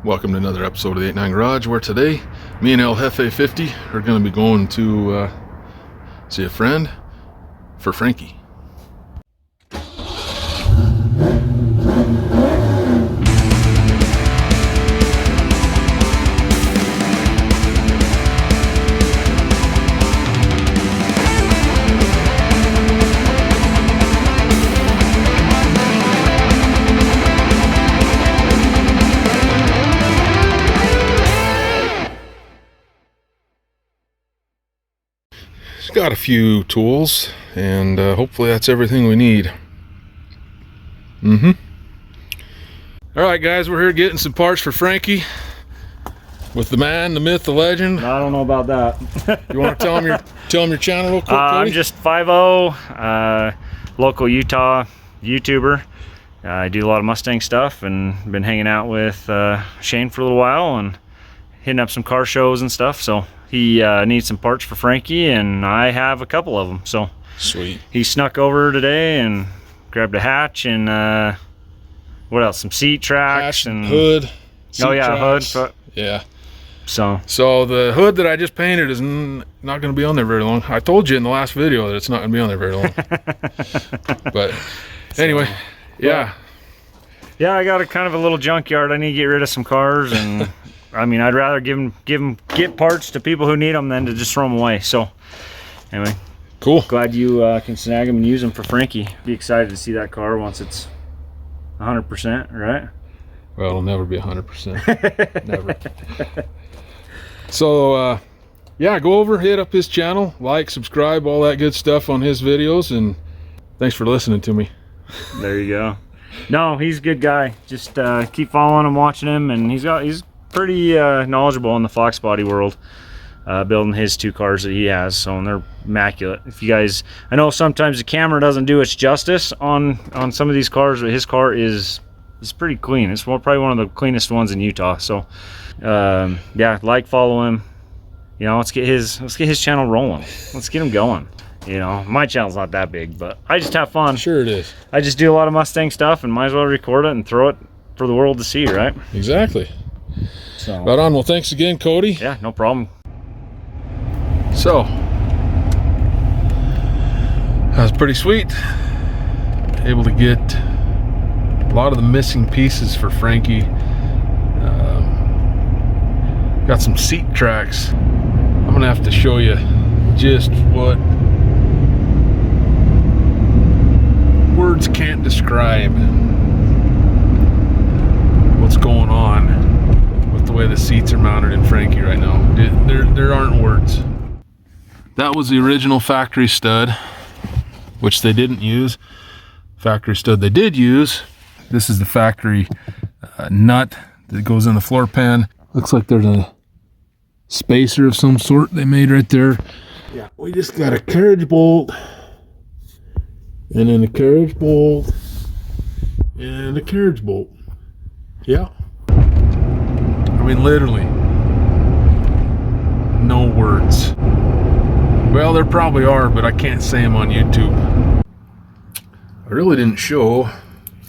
Welcome to another episode of the 89 Garage, where today me and EP60 are going to be going to see a friend for Frankie. Got a few tools, and hopefully that's everything we need. All right, guys, we're here getting some parts for Frankie with the man, the myth, the legend. I don't know about that. You want to tell him your channel real quick, Cody? I'm just 5-0, local Utah YouTuber. I do a lot of Mustang stuff and been hanging out with Shane for a little while and hitting up some car shows and stuff. So he needs some parts for Frankie, and I have a couple of them. So sweet. He snuck over today and grabbed a hatch and what else? Some seat tracks hatch, and hood. Oh yeah, tracks. hood. Yeah. So the hood that I just painted is not going to be on there very long. I told you in the last video that it's not going to be on there very long. But anyway, yeah. Yeah, I got a kind of a little junkyard. I need to get rid of some cars, and I mean, I'd rather get parts to people who need them than to just throw them away. So anyway, cool. Glad you can snag them and use them for Frankie. Be excited to see that car once it's 100%, right? Well, it'll never be 100%. Never. So yeah, go over, hit up his channel, like, subscribe, all that good stuff on his videos, and thanks for listening to me. There you go. No, he's a good guy. Just keep following him, watching him, and he's pretty knowledgeable in the Fox body world, building his two cars that he has. So, and they're immaculate. If you guys, I know sometimes the camera doesn't do its justice on some of these cars, but his car is pretty clean. It's probably one of the cleanest ones in Utah. So yeah, follow him, you know, let's get his channel rolling. Let's get him going. You know, my channel's not that big, but I just have fun. Sure it is. I just do a lot of Mustang stuff and might as well record it and throw it for the world to see, right? Exactly. So right on. Well, thanks again, Cody. Yeah, no problem. So that was pretty sweet. Able to get a lot of the missing pieces for Frankie. Got some seat tracks. I'm gonna have to show you just what words can't describe what's going on with the way the seats are mounted in Frankie right now. There aren't words. That was the original factory stud, which they didn't use. Factory stud they did use. This is the factory nut that goes in the floor pan. Looks like there's a spacer of some sort they made right there. Yeah, we just got a carriage bolt, and then a carriage bolt, and a carriage bolt. Yeah. I mean, literally, no words. Well, there probably are, but I can't say them on YouTube. I really didn't show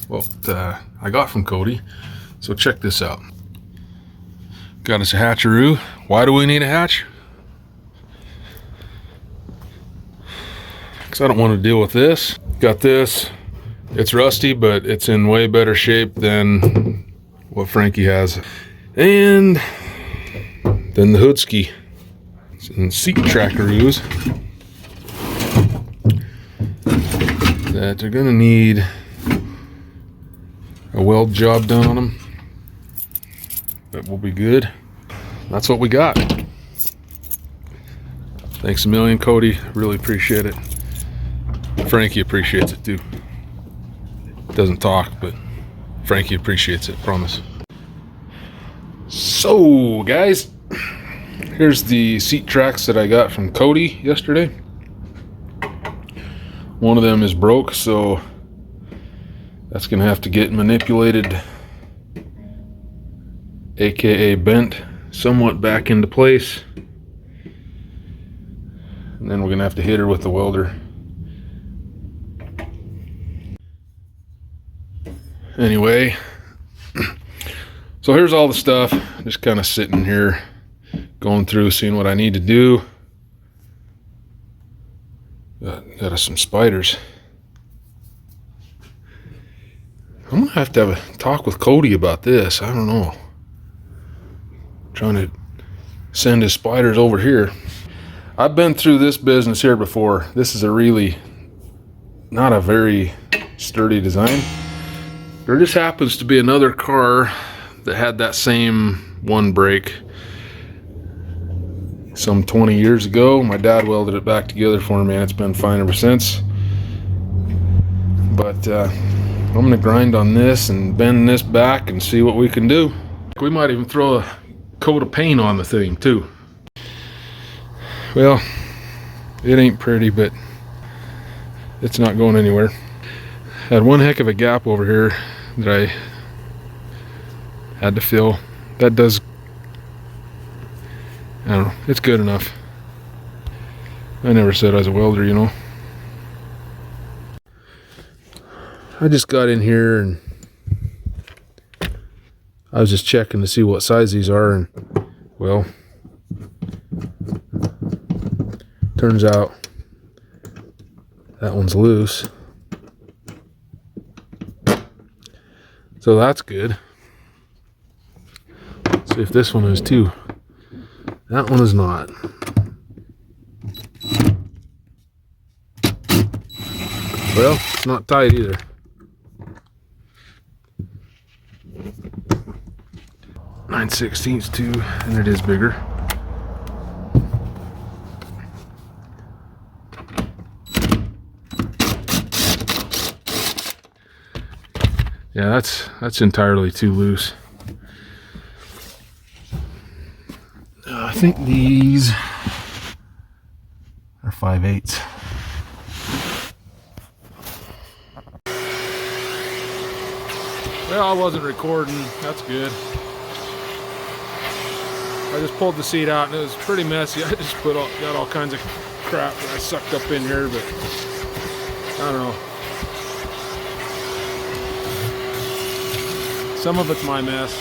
what I got from Cody, so check this out. Got us a hatcheroo. Why do we need a hatch? Because I don't want to deal with this. Got this. It's rusty, but it's in way better shape than what Frankie has. And then the hood ski and seat trackaroos that are gonna need a weld job done on them. But we'll be good. That's what we got. Thanks a million, Cody. Really appreciate it. Frankie appreciates it too. Doesn't talk, but Frankie appreciates it, promise. So, guys, here's the seat tracks that I got from Cody yesterday. One of them is broke, so that's gonna have to get manipulated, aka bent somewhat back into place, and then we're gonna have to hit her with the welder. Anyway, So here's all the stuff, just kind of sitting here, going through, seeing what I need to do. Got us some spiders. I'm gonna have to have a talk with Cody about this. I don't know. Trying to send his spiders over here. I've been through this business here before. This is a really not a very sturdy design. There just happens to be another car that had that same one brake some 20 years ago. My dad welded it back together for me, and it's been fine ever since. But I'm gonna grind on this and bend this back and see what we can do. We might even throw a coat of paint on the thing too. Well, it ain't pretty, but it's not going anywhere. Had one heck of a gap over here that I had to fill. That does, I don't know, it's good enough. I never said I was a welder, you know. I just got in here and I was just checking to see what size these are, and well, turns out that one's loose. So that's good. Let's see if this one is too. That one is not. Well, it's not tight either. Nine sixteenths too, and it is bigger. Yeah, that's entirely too loose. I think these are 5/8. Well, I wasn't recording. That's good. I just pulled the seat out and it was pretty messy. I just got all kinds of crap that I sucked up in here, but I don't know. Some of it's my mess.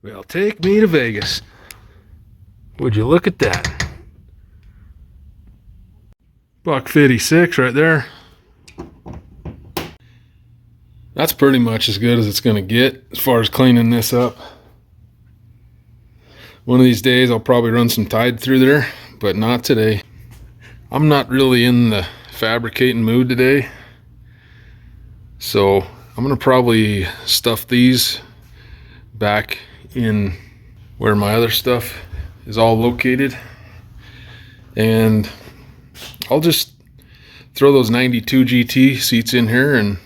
Well, take me to Vegas. Would you look at that? $156 right there. That's pretty much as good as it's gonna get as far as cleaning this up. One of these days I'll probably run some Tide through there, but not today. I'm not really in the fabricating mood today, so I'm gonna probably stuff these back in where my other stuff is all located, and I'll just throw those 92 GT seats in here and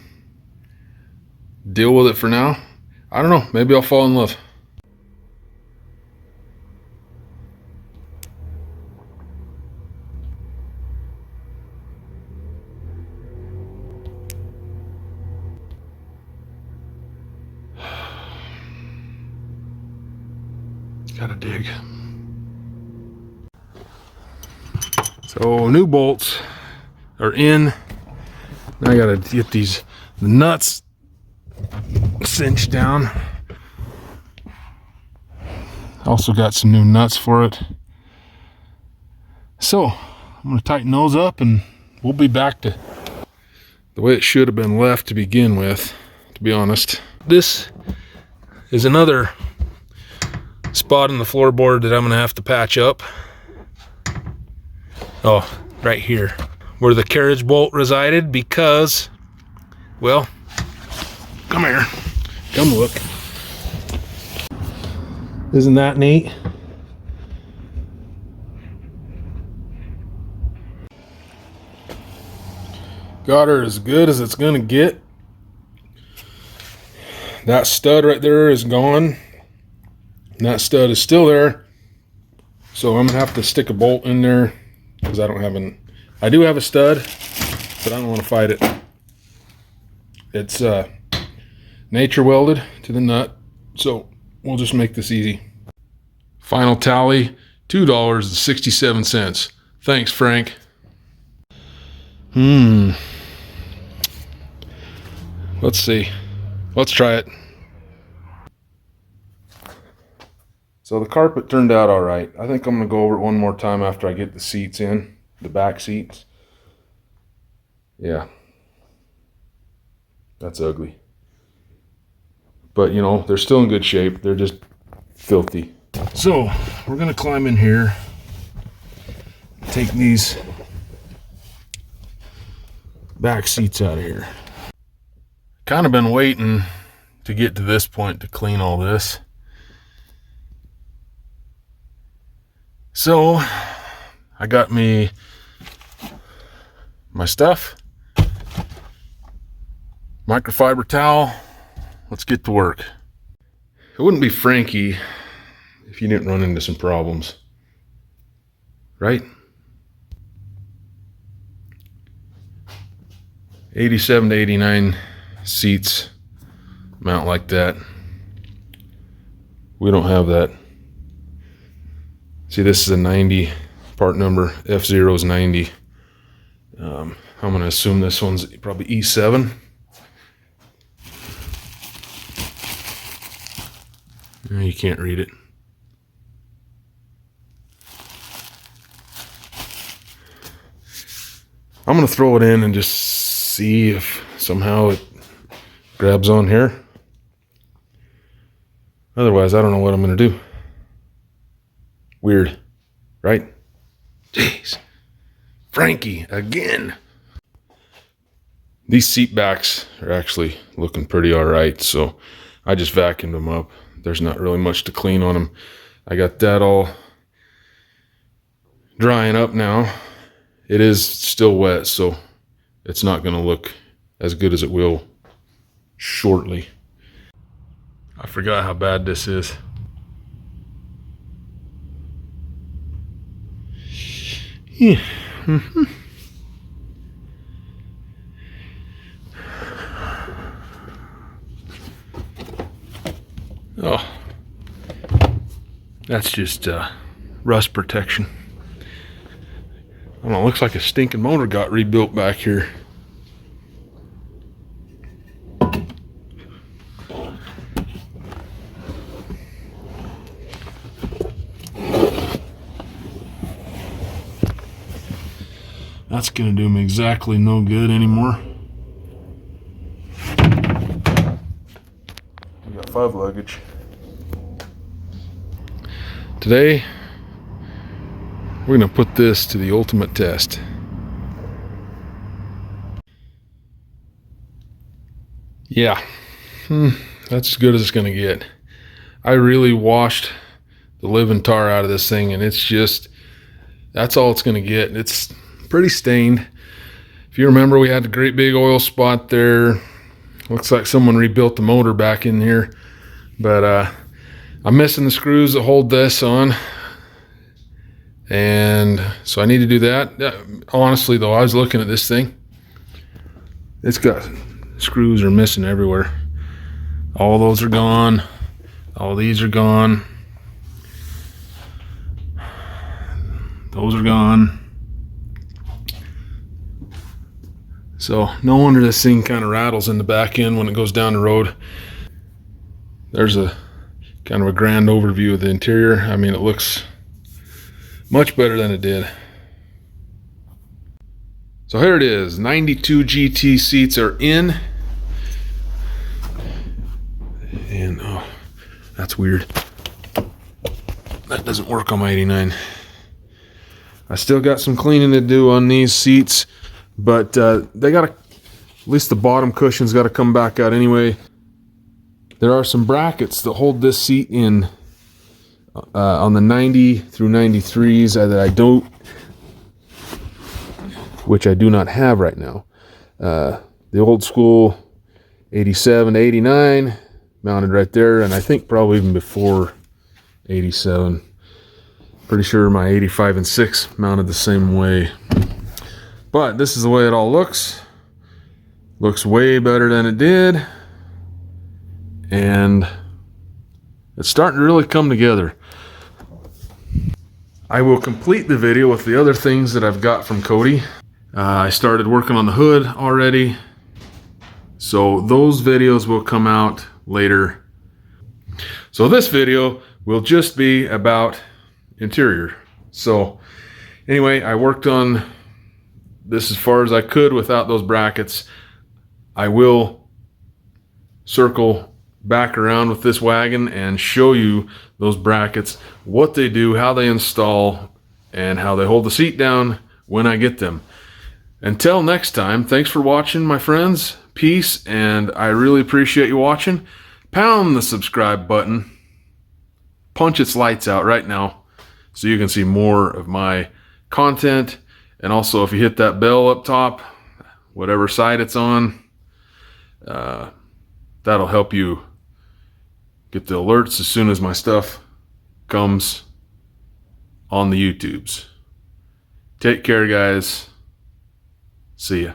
deal with it for now. I don't know, maybe I'll fall in love. Gotta dig. So new bolts are in. Now I gotta get the nuts cinched down. Also got some new nuts for it. So I'm gonna tighten those up and we'll be back to the way it should have been left to begin with, to be honest. This is another spot in the floorboard that I'm gonna have to patch up. Oh, right here, where the carriage bolt resided, because, well, come here, come look. Isn't that neat? Got her as good as it's gonna get. That stud right there is gone. And that stud is still there. So I'm gonna have to stick a bolt in there because I do have a stud, but I don't want to fight it. It's nature welded to the nut, so we'll just make this easy. Final tally, $2.67. Thanks, Frank. Let's see. Let's try it. So the carpet turned out all right. I think I'm going to go over it one more time after I get the seats in, the back seats. Yeah. That's ugly. But, you know, they're still in good shape. They're just filthy. So, we're going to climb in here. Take these back seats out of here. Kind of been waiting to get to this point to clean all this. So, I got me my stuff, microfiber towel. Let's get to work. It wouldn't be Frankie if you didn't run into some problems, right? 87 to 89 seats mount like that. We don't have that. See, this is a 90 part number. F0 is 90. I'm going to assume this one's probably E7. You can't read it. I'm going to throw it in and just see if somehow it grabs on here. Otherwise, I don't know what I'm going to do. Weird, right? Jeez. Frankie, again. These seat backs are actually looking pretty all right, so I just vacuumed them up. There's not really much to clean on them. I got that all drying up now. It is still wet, so it's not going to look as good as it will shortly. I forgot how bad this is. Yeah. Oh, that's just rust protection. I don't know, looks like a stinking motor got rebuilt back here. That's gonna do me exactly no good anymore. We got 5 luggage. Today, we're gonna put this to the ultimate test. Yeah, that's as good as it's gonna get. I really washed the living tar out of this thing, and it's just, that's all it's gonna get. It's pretty stained. If you remember, we had a great big oil spot there. Looks like someone rebuilt the motor back in here, but I'm missing the screws that hold this on, and so I need to do that. Honestly though, I was looking at this thing, it's got screws are missing everywhere. All those are gone, all these are gone, those are gone. So no wonder this thing kind of rattles in the back end when it goes down the road. There's a kind of a grand overview of the interior. I mean, it looks much better than it did. So here it is, 92 GT seats are in. And oh, that's weird. That doesn't work on my 89. I still got some cleaning to do on these seats, but they got to, at least the bottom cushion's got to come back out anyway. There are some brackets that hold this seat in on the 90 through 93s that I don't, which I do not have right now. The old school 87 to 89 mounted right there, and I think probably even before 87. Pretty sure my 85 and 6 mounted the same way. But this is the way it all looks. Looks way better than it did. And it's starting to really come together. I will complete the video with the other things that I've got from Cody. I started working on the hood already, so those videos will come out later. So this video will just be about interior. So anyway, I worked on this as far as I could without those brackets. I will circle back around with this wagon and show you those brackets, what they do, how they install, and how they hold the seat down when I get them. Until next time, thanks for watching, my friends. Peace, and I really appreciate you watching. Pound the subscribe button. Punch its lights out right now so you can see more of my content. And also, if you hit that bell up top, whatever side it's on, that'll help you get the alerts as soon as my stuff comes on the YouTubes. Take care, guys. See ya.